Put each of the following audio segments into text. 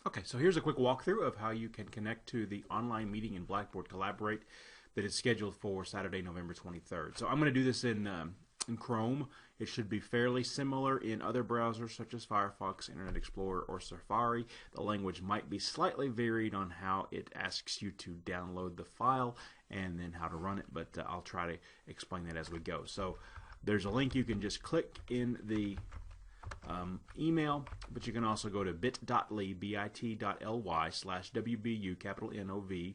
Okay, so here's a quick walkthrough of how you can connect to the online meeting in Blackboard Collaborate that is scheduled for Saturday, November 23rd. So I'm going to do this in Chrome. It should be fairly similar in other browsers such as Firefox, Internet Explorer, or Safari. The language might be slightly varied on how it asks you to download the file and then how to run it, but I'll try to explain that as we go. So there's a link you can just click in the email, but you can also go to bit.ly, bit.ly/WBU, capital NOV,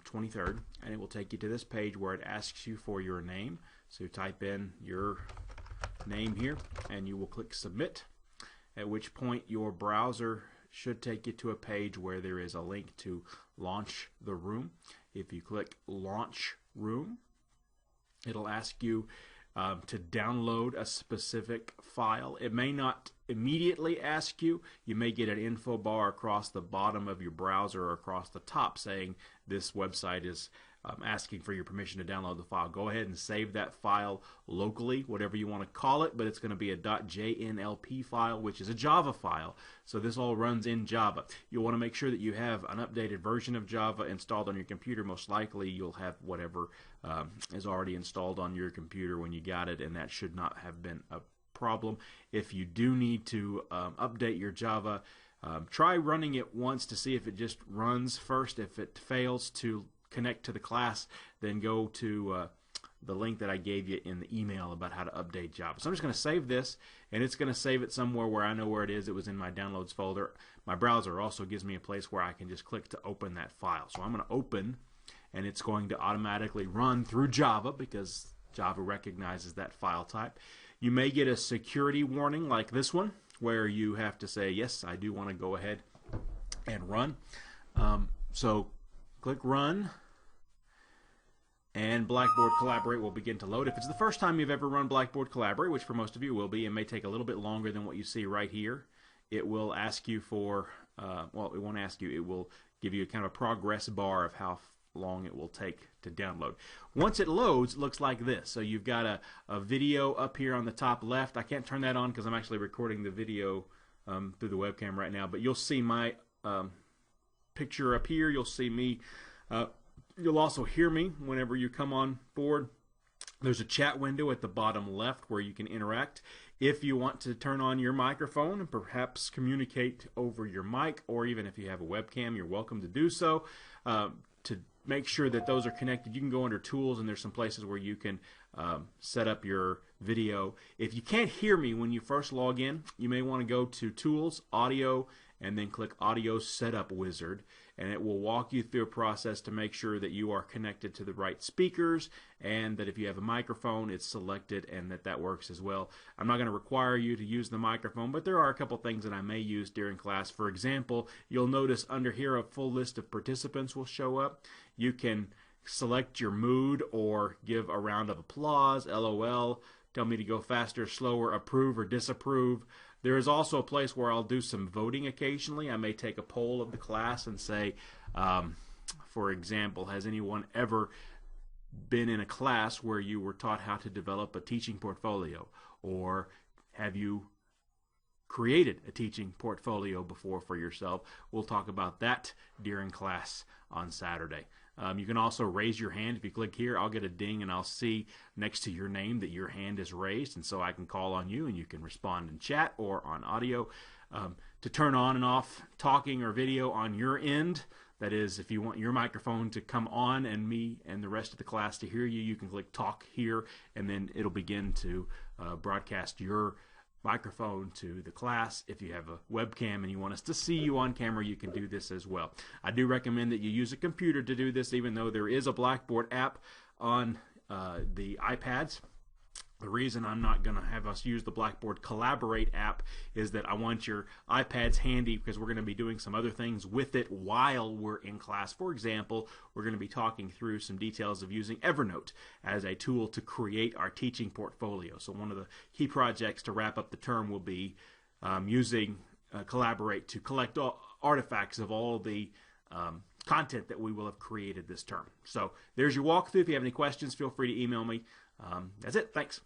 23rd, and it will take you to this page where it asks you for your name. So you type in your name here, and you will click submit, at which point your browser should take you to a page where there is a link to launch the room. If you click launch room, it'll ask you to download a specific file. It may not immediately ask you. You may get an info bar across the bottom of your browser or across the top saying this website is asking for your permission to download the file. Go ahead and save that file locally, whatever you want to call it, but it's going to be a .jnlp file, which is a Java file. So this all runs in Java. You'll want to make sure that you have an updated version of Java installed on your computer. Most likely you'll have whatever is already installed on your computer when you got it, and that should not have been a problem. If you do need to update your Java, try running it once to see if it just runs first. If it fails to connect to the class, then go to the link that I gave you in the email about how to update Java. So I'm just going to save this, and it's going to save it somewhere where I know where it is. It was in my downloads folder. My browser also gives me a place where I can just click to open that file. So I'm going to open, and it's going to automatically run through Java because Java recognizes that file type. You may get a security warning like this one where you have to say, yes, I do want to go ahead and run. So click run, and Blackboard Collaborate will begin to load. If it's the first time you've ever run Blackboard Collaborate, which for most of you will be, it may take a little bit longer than what you see right here. It will ask you for, well, it won't ask you, it will give you kind of a progress bar of how long it will take to download. Once it loads, it looks like this. So you've got a video up here on the top left. I can't turn that on because I'm actually recording the video through the webcam right now, but you'll see my picture up here. You'll see me. You'll also hear me whenever you come on board. There's a chat window at the bottom left where you can interact. If you want to turn on your microphone and perhaps communicate over your mic, or even if you have a webcam, you're welcome to do so. To make sure that those are connected, you can go under Tools, and there's some places where you can set up your video. If you can't hear me when you first log in, you may want to go to Tools, Audio, and then click Audio Setup Wizard, and it will walk you through a process to make sure that you are connected to the right speakers, and that if you have a microphone, it's selected, and that works as well. I'm not going to require you to use the microphone, but there are a couple things that I may use during class. For example, you'll notice under here a full list of participants will show up. You can select your mood or give a round of applause, LOL, tell me to go faster, slower, approve or disapprove. There is also a place where I'll do some voting occasionally. I may take a poll of the class and say, for example, has anyone ever been in a class where you were taught how to develop a teaching portfolio? Or have you created a teaching portfolio before for yourself? We'll talk about that during class on Saturday. You can also raise your hand. If you click here, I'll get a ding and I'll see next to your name that your hand is raised, and so I can call on you and you can respond in chat or on audio. To turn on and off talking or video on your end, that is, if you want your microphone to come on and me and the rest of the class to hear you, you can click talk here, and then it'll begin to broadcast your microphone to the class. If you have a webcam and you want us to see you on camera, you can do this as well. I do recommend that you use a computer to do this, even though there is a Blackboard app on the iPads. The reason I'm not going to have us use the Blackboard Collaborate app is that I want your iPads handy because we're going to be doing some other things with it while we're in class. For example, we're going to be talking through some details of using Evernote as a tool to create our teaching portfolio. So one of the key projects to wrap up the term will be using Collaborate to collect artifacts of all the content that we will have created this term. So there's your walkthrough. If you have any questions, feel free to email me. That's it. Thanks.